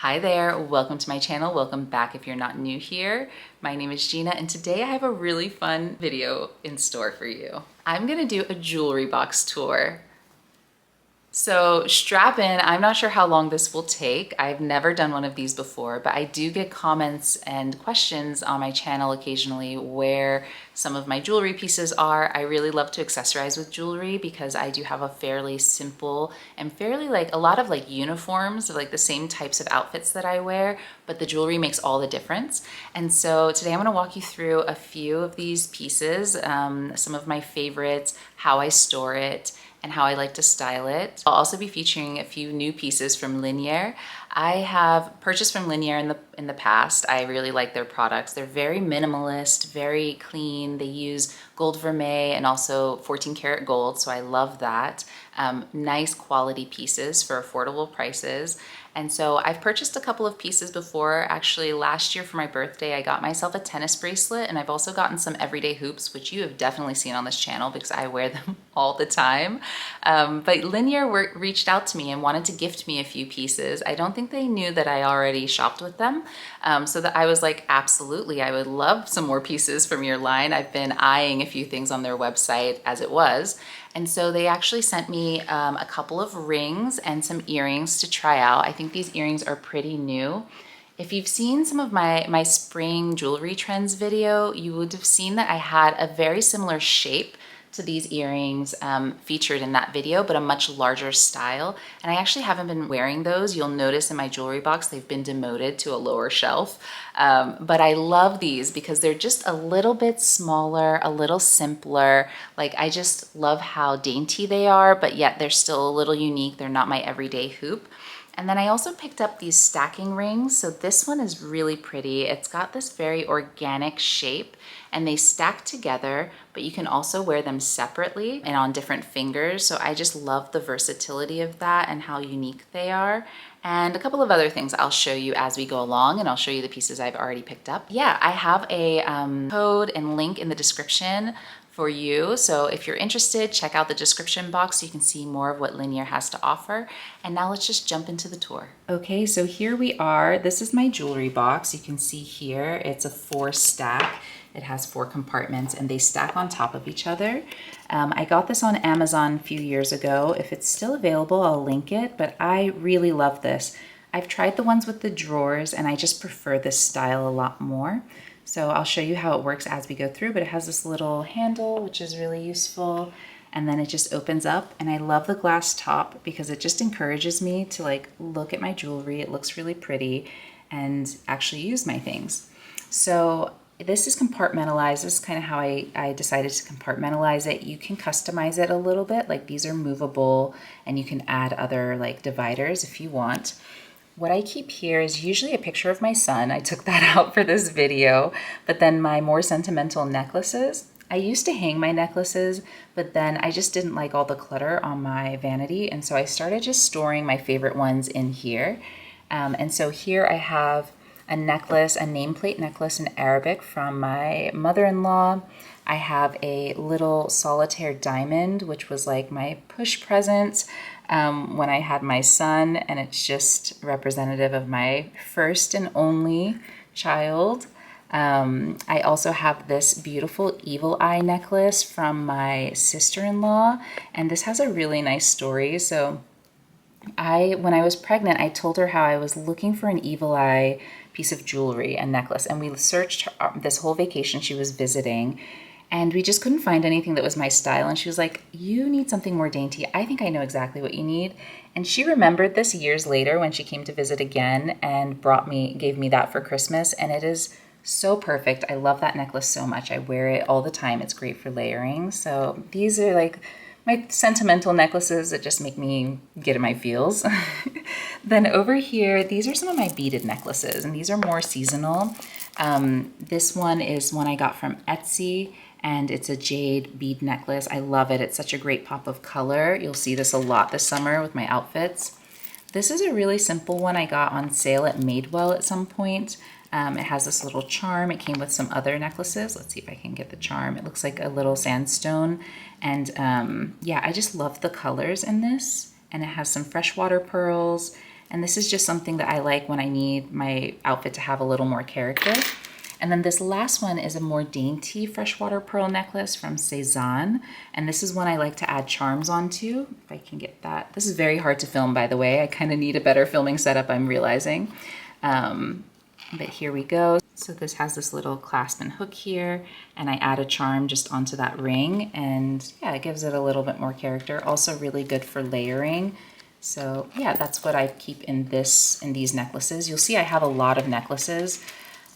Hi there, welcome to my channel. Welcome back if you're not new here. My name is Gina and today I have a really fun video in store for you. I'm gonna do a jewelry box tour. So strap in. I'm not sure how long this will take. I've never done one of these before, but I do get comments and questions on my channel occasionally where some of my jewelry pieces are. I really love to accessorize with jewelry because I do have a fairly simple and fairly a lot of uniforms of the same types of outfits that I wear, but the jewelry makes all the difference. And so today I'm gonna walk you through a few of these pieces, some of my favorites, how I store it, and how I like to style it. I'll also be featuring a few new pieces from Linjer. I have purchased from Linjer in the past. I really like their products. They're very minimalist, very clean. They use gold vermeil and also 14 karat gold, so I love that. Nice quality pieces for affordable prices. And so I've purchased a couple of pieces before. Actually, last year for my birthday, I got myself a tennis bracelet, and I've also gotten some everyday hoops, which you have definitely seen on this channel because I wear them all the time. But Linjer reached out to me and wanted to gift me a few pieces. I don't think they knew that I already shopped with them. So that I was like, absolutely, I would love some more pieces from your line. I've been eyeing a few things on their website as it was. And so they actually sent me a couple of rings and some earrings to try out. I think these earrings are pretty new. If you've seen some of my spring jewelry trends video, you would have seen that I had a very similar shape to these earrings featured in that video, but a much larger style. And I actually haven't been wearing those. You'll notice in my jewelry box, they've been demoted to a lower shelf. But I love these because they're just a little bit smaller, a little simpler. I just love how dainty they are, but yet they're still a little unique. They're not my everyday hoop. And then I also picked up these stacking rings. So this one is really pretty. It's got this very organic shape and they stack together, but you can also wear them separately and on different fingers. So I just love the versatility of that and how unique they are. And a couple of other things I'll show you as we go along, and I'll show you the pieces I've already picked up. Yeah, I have a code and link in the description for you. So if you're interested, check out the description box so you can see more of what Linjer has to offer. And now let's just jump into the tour. Okay, so here we are. This is my jewelry box. You can see here, it's a 4 stack. It has 4 compartments and they stack on top of each other. I got this on Amazon a few years ago. If it's still available, I'll link it, but I really love this. I've tried the ones with the drawers and I just prefer this style a lot more. So I'll show you how it works as we go through, but it has this little handle, which is really useful. And then it just opens up, and I love the glass top because it just encourages me to look at my jewelry. It looks really pretty and actually use my things. So this is compartmentalized. This is kind of how I decided to compartmentalize it. You can customize it a little bit. These are movable and you can add other dividers if you want. What I keep here is usually a picture of my son. I took that out for this video, but then my more sentimental necklaces. I used to hang my necklaces, but then I just didn't like all the clutter on my vanity. And so I started just storing my favorite ones in here. And so here I have a necklace, a nameplate necklace in Arabic from my mother-in-law. I have a little solitaire diamond, which was my push present when I had my son, and it's just representative of my first and only child. I also have this beautiful evil eye necklace from my sister-in-law, and this has a really nice story. So when I was pregnant, I told her how I was looking for an evil eye piece of jewelry, a necklace, and we searched this whole vacation she was visiting, and we just couldn't find anything that was my style. And she was like, you need something more dainty. I think I know exactly what you need. And she remembered this years later when she came to visit again and gave me that for Christmas. And it is so perfect. I love that necklace so much. I wear it all the time. It's great for layering. So these are my sentimental necklaces that just make me get in my feels. Then over here, these are some of my beaded necklaces, and these are more seasonal. This one is one I got from Etsy, and it's a jade bead necklace. I love it. It's such a great pop of color. You'll see this a lot this summer with my outfits. This is a really simple one I got on sale at Madewell at some point. It has this little charm. It came with some other necklaces. Let's see if I can get the charm. It looks like a little sandstone. And yeah, I just love the colors in this. And it has some freshwater pearls And this is just something that I like when I need my outfit to have a little more character. And then this last one is a more dainty freshwater pearl necklace from Cezanne. And this is one I like to add charms onto, if I can get that. This is very hard to film, by the way. I kind of need a better filming setup, I'm realizing. But here we go. So this has this little clasp and hook here, and I add a charm just onto that ring, and yeah, it gives it a little bit more character. Also really good for layering. So yeah, that's what I keep in these necklaces. You'll see I have a lot of necklaces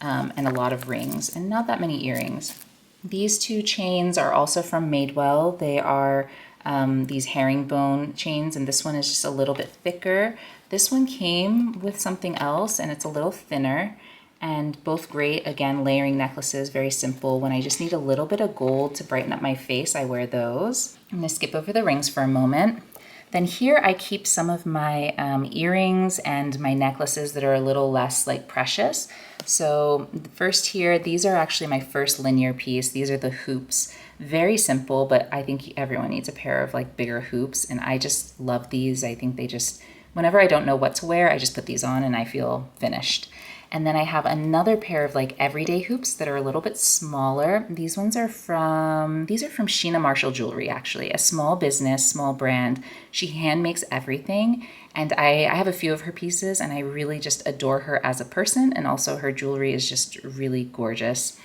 and a lot of rings, and not that many earrings. These two chains are also from Madewell. They are these herringbone chains, and this one is just a little bit thicker. This one came with something else, and it's a little thinner, and both great. Again, layering necklaces, very simple. When I just need a little bit of gold to brighten up my face, I wear those. I'm gonna skip over the rings for a moment. Then here I keep some of my earrings and my necklaces that are a little less like precious. So first here, these are actually my first Linjer piece. These are the hoops. Very simple, but I think everyone needs a pair of like bigger hoops, and I just love these. I think they just, whenever I don't know what to wear, I just put these on and I feel finished. And then I have another pair of like everyday hoops that are a little bit smaller. These are from Sheena Marshall Jewelry, actually, a small business, small brand. She hand makes everything. And I have a few of her pieces, and I really just adore her as a person. And also her jewelry is just really gorgeous.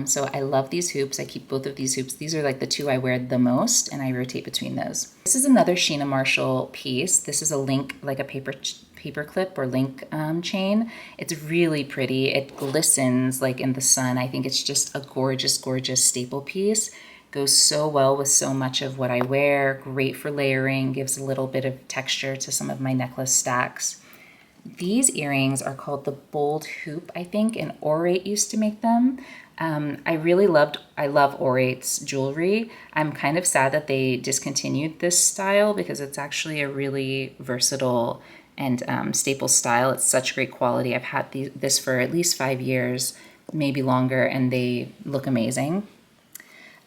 So I love these hoops. I keep both of these hoops. These are like the two I wear the most, and I rotate between those. This is another Sheena Marshall piece. This is a link, like a paper clip or link chain. It's really pretty. It glistens like in the sun. I think it's just a gorgeous, gorgeous staple piece. Goes so well with so much of what I wear. Great for layering, gives a little bit of texture to some of my necklace stacks. These earrings are called the Bold Hoop, I think, and Orate used to make them. I love Orate's jewelry. I'm kind of sad that they discontinued this style because it's actually a really versatile and staple style. It's such great quality. I've had this for at least 5 years, maybe longer, and they look amazing.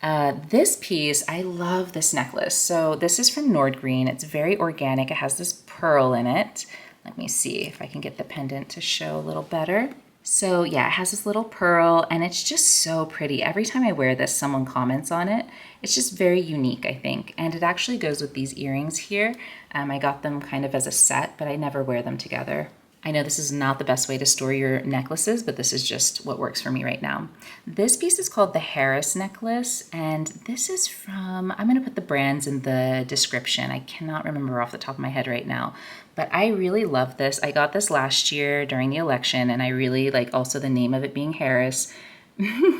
This piece, I love this necklace. So this is from Nordgreen. It's very organic. It has this pearl in it. Let me see if I can get the pendant to show a little better. So yeah, it has this little pearl, and it's just so pretty. Every time I wear this, someone comments on it. It's just very unique, I think. And it actually goes with these earrings here. I got them kind of as a set, but I never wear them together. I know this is not the best way to store your necklaces, but this is just what works for me right now. This piece is called the Harris necklace, and this is from, I'm gonna put the brands in the description. I cannot remember off the top of my head right now, but I really love this. I got this last year during the election, and I really like also the name of it being Harris.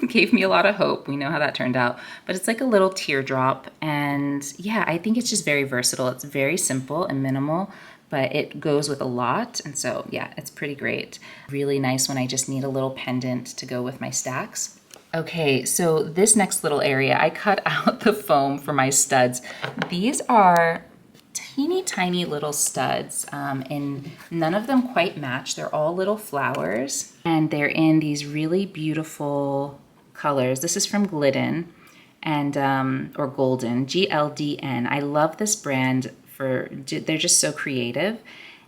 Gave me a lot of hope. We know how that turned out, but it's like a little teardrop, and yeah, I think it's just very versatile. It's very simple and minimal, but it goes with a lot, and so yeah, it's pretty great. Really nice when I just need a little pendant to go with my stacks. Okay, so this next little area, I cut out the foam for my studs. These are teeny tiny little studs, and none of them quite match. They're all little flowers, and they're in these really beautiful colors. This is from Glidden, and or Golden, GLDN. I love this brand. They're just so creative.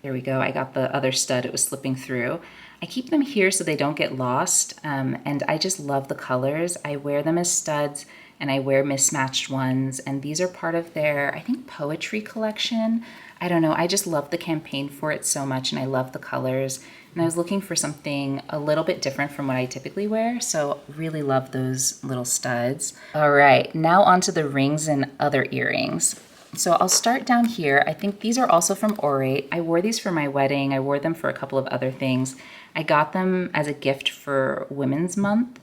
There we go. I got the other stud. It was slipping through. I keep them here so they don't get lost, and I just love the colors. I wear them as studs, and I wear mismatched ones, and these are part of their, I think, poetry collection. I don't know. I just love the campaign for it so much, and I love the colors. And I was looking for something a little bit different from what I typically wear, so really love those little studs. All right, now onto the rings and other earrings. So I'll start down here. I think these are also from Orate. I wore these for my wedding. I wore them for a couple of other things. I got them as a gift for Women's Month,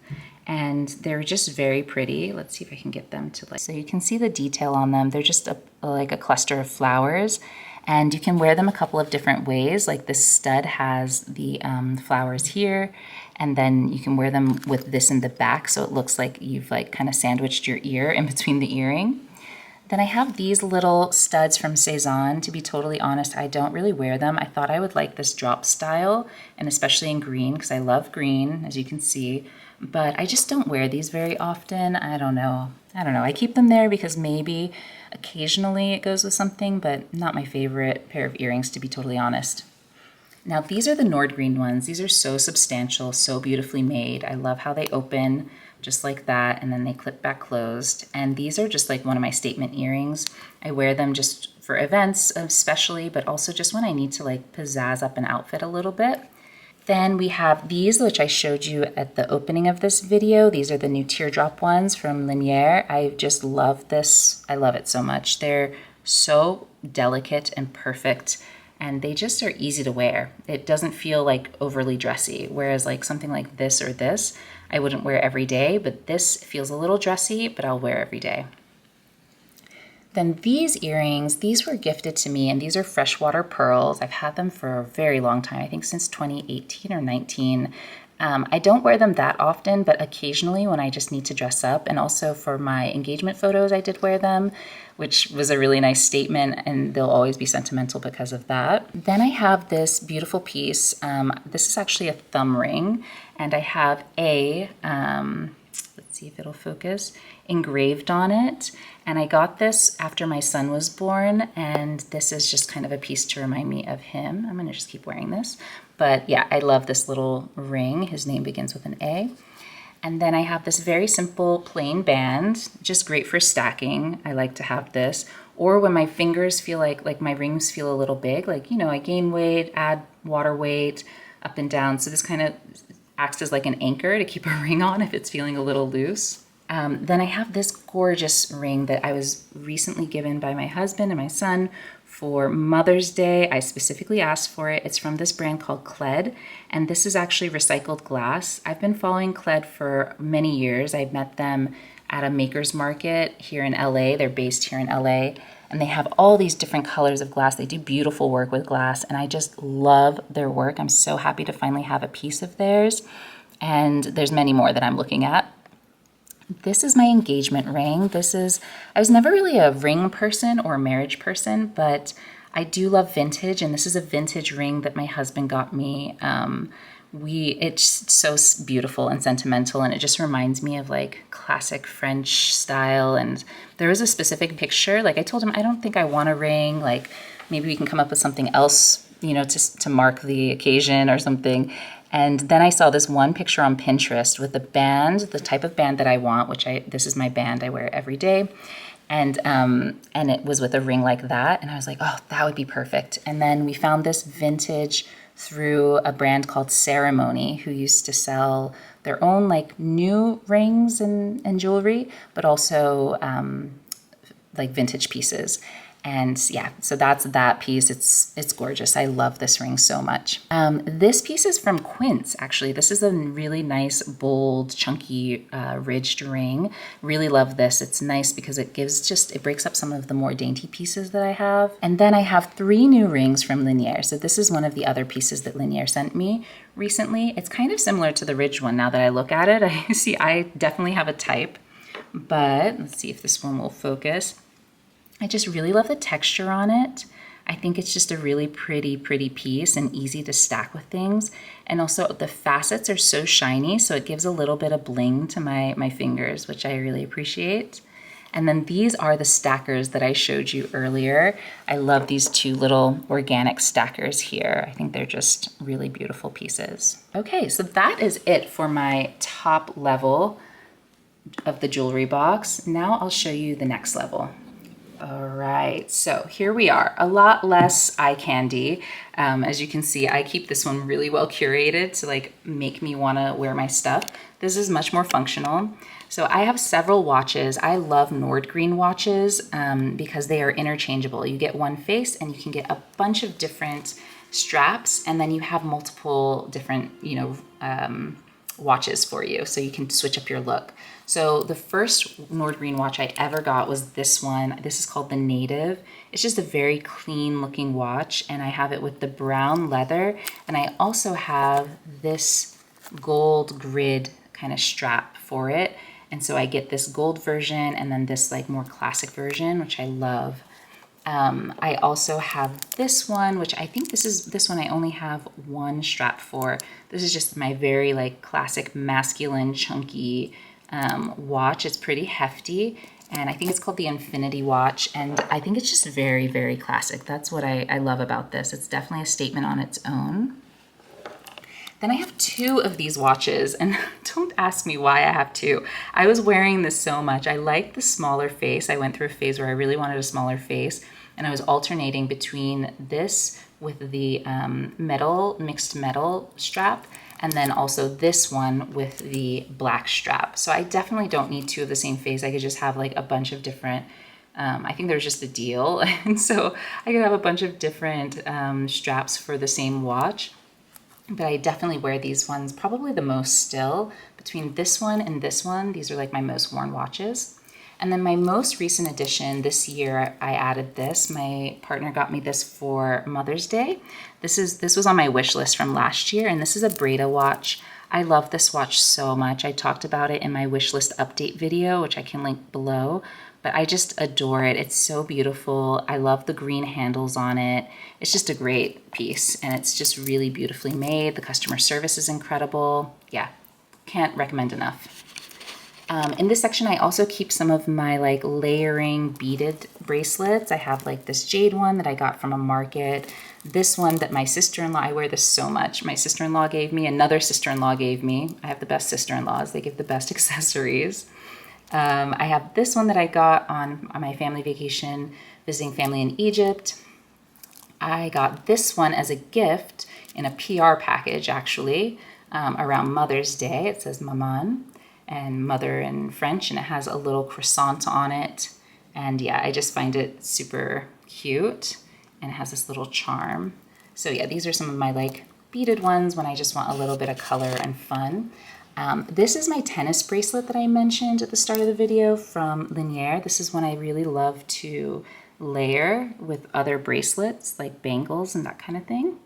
and they're just very pretty. Let's see if I can get them to like, so you can see the detail on them. They're just like a cluster of flowers, and you can wear them a couple of different ways. Like this stud has the flowers here, and then you can wear them with this in the back, so it looks like you've like kind of sandwiched your ear in between the earring. Then I have these little studs from Cezanne. To be totally honest, I don't really wear them. I thought I would like this drop style, and especially in green, because I love green, as you can see, but I just don't wear these very often. I don't know. I keep them there because maybe occasionally it goes with something, but not my favorite pair of earrings, to be totally honest. Now these are the Nordgreen ones. These are so substantial, so beautifully made. I love how they open just like that, and then they clip back closed. And these are just like one of my statement earrings. I wear them just for events especially, but also just when I need to like pizzazz up an outfit a little bit. Then we have these, which I showed you at the opening of this video. These are the new teardrop ones from Linjer. I just love this. I love it so much. They're so delicate and perfect, and they just are easy to wear. It doesn't feel like overly dressy, whereas like something like this or this, I wouldn't wear every day, but this feels a little dressy, but I'll wear every day. Then these earrings, these were gifted to me, and these are freshwater pearls. I've had them for a very long time, I think since 2018 or 19. I don't wear them that often, but occasionally when I just need to dress up, and also for my engagement photos, I did wear them, which was a really nice statement, and they'll always be sentimental because of that. Then I have this beautiful piece. This is actually a thumb ring, and I have a, let's see if it'll focus, engraved on it. And I got this after my son was born, and this is just kind of a piece to remind me of him. I'm gonna just keep wearing this. But yeah, I love this little ring. His name begins with an A. And then I have this very simple plain band, just great for stacking. I like to have this. Or when my fingers feel like my rings feel a little big, like, you know, I gain weight, add water weight, up and down. So this kind of acts as like an anchor to keep a ring on if it's feeling a little loose. Then I have this gorgeous ring that I was recently given by my husband and my son for Mother's Day. I specifically asked for it. It's from this brand called Kled, and this is actually recycled glass. I've been following Kled for many years. I met them at a maker's market here in LA. They're based here in LA, and they have all these different colors of glass. They do beautiful work with glass, and I just love their work. I'm so happy to finally have a piece of theirs, and there's many more that I'm looking at. This is my engagement ring. I was never really a ring person or a marriage person, but I do love vintage, and this is a vintage ring that my husband got me. It's so beautiful and sentimental, and it just reminds me of like classic French style. And there was a specific picture, like I told him, I don't think I want a ring, like maybe we can come up with something else, you know, to mark the occasion or something. And then I saw this one picture on Pinterest with the band, the type of band that I want, this is my band, I wear it every day. And it was with a ring like that. And I was like, oh, that would be perfect. And then we found this vintage through a brand called Ceremony, who used to sell their own like new rings and jewelry, but also like vintage pieces. And yeah, so that's that piece. It's gorgeous. I love this ring so much. This piece is from Quince, actually. This is a really nice, bold, chunky, ridged ring. Really love this. It's nice because it breaks up some of the more dainty pieces that I have. And then I have 3 new rings from Linjer. So this is one of the other pieces that Linjer sent me recently. It's kind of similar to the ridged one now that I look at it. I definitely have a type, but let's see if this one will focus. I just really love the texture on it. I think it's just a really pretty piece and easy to stack with things. And also the facets are so shiny, so it gives a little bit of bling to my fingers, which I really appreciate. And then these are the stackers that I showed you earlier. I love these 2 little organic stackers here. I think they're just really beautiful pieces. Okay, so that is it for my top level of the jewelry box. Now I'll show you the next level. All right, so here we are, a lot less eye candy. As you can see, I keep this one really well curated to like make me wanna wear my stuff. This is much more functional. So I have several watches. I love Nordgreen watches because they are interchangeable. You get one face and you can get a bunch of different straps, and then you have multiple different, watches for you, so you can switch up your look. So the first Nordgreen watch I ever got was this one. This is called the Native. It's just a very clean looking watch, and I have it with the brown leather, and I also have this gold grid kind of strap for it. And so I get this gold version and then this like more classic version, which I love. I also have this one, which I think this one I only have one strap for. This is just my very like classic masculine chunky watch. It's pretty hefty, And I think it's called the Infinity watch, and I think it's just very, very classic. That's what I love about this. It's definitely a statement on its own. Then I have two of these watches, and don't ask me why I have two. I was wearing this so much. I like the smaller face. I went through a phase where I really wanted a smaller face, and I was alternating between this with the mixed metal strap, and then also this one with the black strap. So I definitely don't need two of the same face. I could just have like a bunch of different, I think there's just a deal. And so I could have a bunch of different straps for the same watch. But I definitely wear these ones probably the most still. Between this one and this one, these are like my most worn watches. And then my most recent addition this year, I added this. My partner got me this for Mother's Day. This was on my wish list from last year, and this is a Breda watch. I love this watch so much. I talked about it in my wish list update video, which I can link below, but I just adore it. It's so beautiful. I love the green handles on it. It's just a great piece, and it's just really beautifully made. The customer service is incredible. Yeah, can't recommend enough. In this section, I also keep some of my like layering beaded bracelets. I have like this jade one that I got from a market. This one that my sister-in-law, I wear this so much. My sister-in-law gave me, another sister-in-law gave me. I have the best sister-in-laws. They give the best accessories. I have this one that I got on my family vacation, visiting family in Egypt. I got this one as a gift in a PR package, actually, around Mother's Day. It says Maman and mother in French, and it has a little croissant on it. And yeah, I just find it super cute, and it has this little charm. So yeah, these are some of my like beaded ones when I just want a little bit of color and fun. This is my tennis bracelet that I mentioned at the start of the video from Linjer. This is one I really love to layer with other bracelets like bangles and that kind of thing.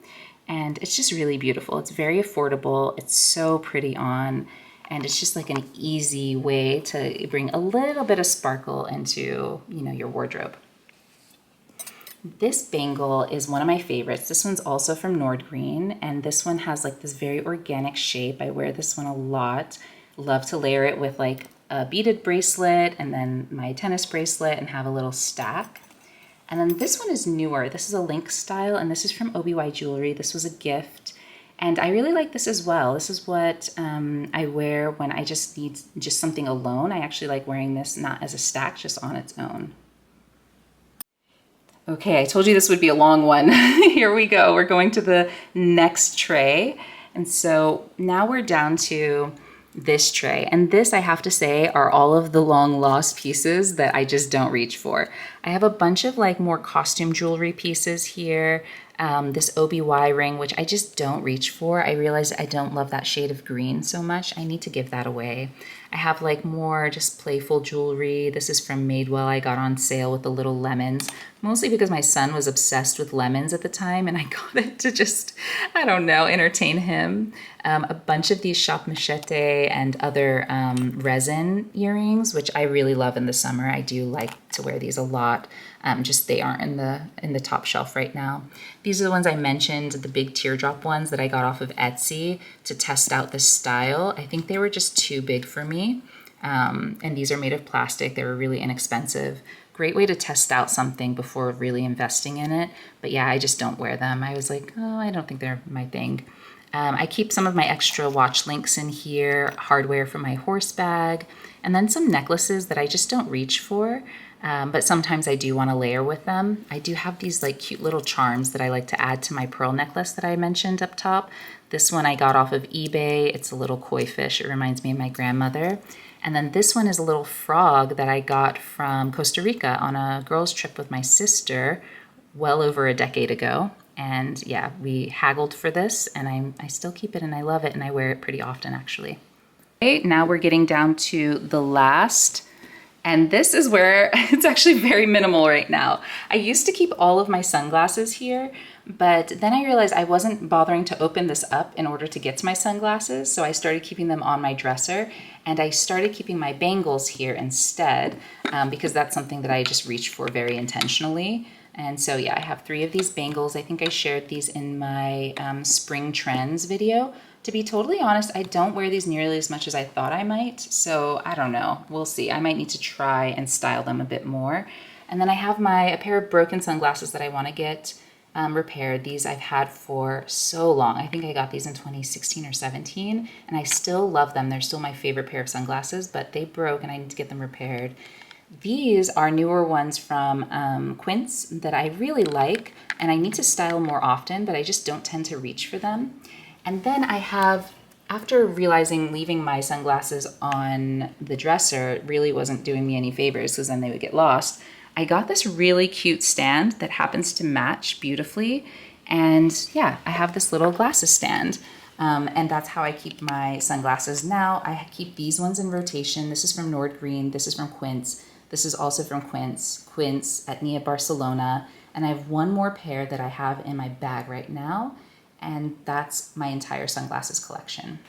And it's just really beautiful. It's very affordable. It's so pretty on. And it's just like an easy way to bring a little bit of sparkle into, you know, your wardrobe. This bangle is one of my favorites. This one's also from Nordgreen, and this one has like this very organic shape. I wear this one a lot. Love to layer it with like a beaded bracelet and then my tennis bracelet and have a little stack. And then this one is newer. This is a link style, and this is from OBY Jewelry. This was a gift. And I really like this as well. This is what I wear when I just need just something alone. I actually like wearing this not as a stack, just on its own. Okay, I told you this would be a long one. Here we go. We're going to the next tray. And so now we're down to this tray. And this, I have to say, are all of the long lost pieces that I just don't reach for. I have a bunch of like more costume jewelry pieces here. This OBY ring, which I just don't reach for. I realize I don't love that shade of green so much. I need to give that away. I have like more just playful jewelry. This is from Madewell. I got on sale with the little lemons, mostly because my son was obsessed with lemons at the time, and I got it to just, I don't know, entertain him. A bunch of these Shop Machete and other resin earrings, which I really love in the summer. I do like to wear these a lot. Just they aren't in the top shelf right now. These are the ones I mentioned, the big teardrop ones that I got off of Etsy to test out the style. I think they were just too big for me. And these are made of plastic. They were really inexpensive. Great way to test out something before really investing in it. But yeah, I just don't wear them. I was like, oh, I don't think they're my thing. I keep some of my extra watch links in here, hardware for my horse bag, and then some necklaces that I just don't reach for. But sometimes I do want to layer with them. I do have these like cute little charms that I like to add to my pearl necklace that I mentioned up top. This one I got off of eBay. It's a little koi fish. It reminds me of my grandmother. And then this one is a little frog that I got from Costa Rica on a girls' trip with my sister well over a decade ago. And yeah, we haggled for this, and I still keep it, and I love it, and I wear it pretty often actually. Okay, now we're getting down to the last. And this is where it's actually very minimal right now. I used to keep all of my sunglasses here, but then I realized I wasn't bothering to open this up in order to get to my sunglasses. So I started keeping them on my dresser, and I started keeping my bangles here instead because that's something that I just reach for very intentionally. And so yeah, I have 3 of these bangles. I think I shared these in my spring trends video. To be totally honest, I don't wear these nearly as much as I thought I might. So I don't know, we'll see. I might need to try and style them a bit more. And then I have a pair of broken sunglasses that I want to get repaired. These I've had for so long. I think I got these in 2016 or 17, and I still love them. They're still my favorite pair of sunglasses, but they broke and I need to get them repaired. These are newer ones from Quince that I really like, and I need to style more often, but I just don't tend to reach for them. And then I have, after realizing leaving my sunglasses on the dresser really wasn't doing me any favors because then they would get lost, I got this really cute stand that happens to match beautifully. And yeah, I have this little glasses stand. And that's how I keep my sunglasses now. I keep these ones in rotation. This is from Nord Green. This is from Quince. This is also from Quince at Nia Barcelona. And I have one more pair that I have in my bag right now. And that's my entire sunglasses collection.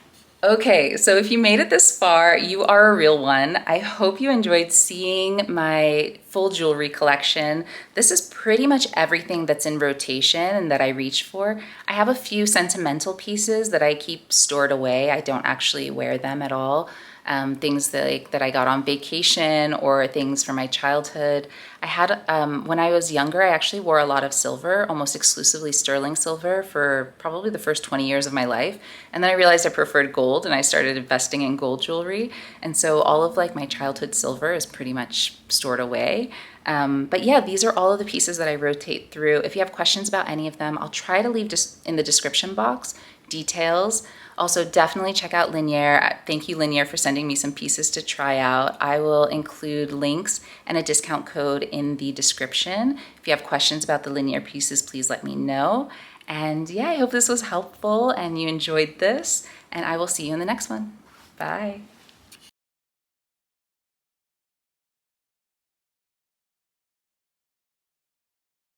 Okay, so if you made it this far, you are a real one. I hope you enjoyed seeing my full jewelry collection. This is pretty much everything that's in rotation and that I reach for. I have a few sentimental pieces that I keep stored away. I don't actually wear them at all. Things that I got on vacation or things from my childhood. I had, when I was younger, I actually wore a lot of silver, almost exclusively sterling silver for probably the first 20 years of my life. And then I realized I preferred gold and I started investing in gold jewelry. And so all of like my childhood silver is pretty much stored away. But yeah, these are all of the pieces that I rotate through. If you have questions about any of them, I'll try to leave just in the description box details. Also, definitely check out Linjer. Thank you, Linjer, for sending me some pieces to try out. I will include links and a discount code in the description. If you have questions about the Linjer pieces, please let me know. And yeah, I hope this was helpful and you enjoyed this, and I will see you in the next one. Bye.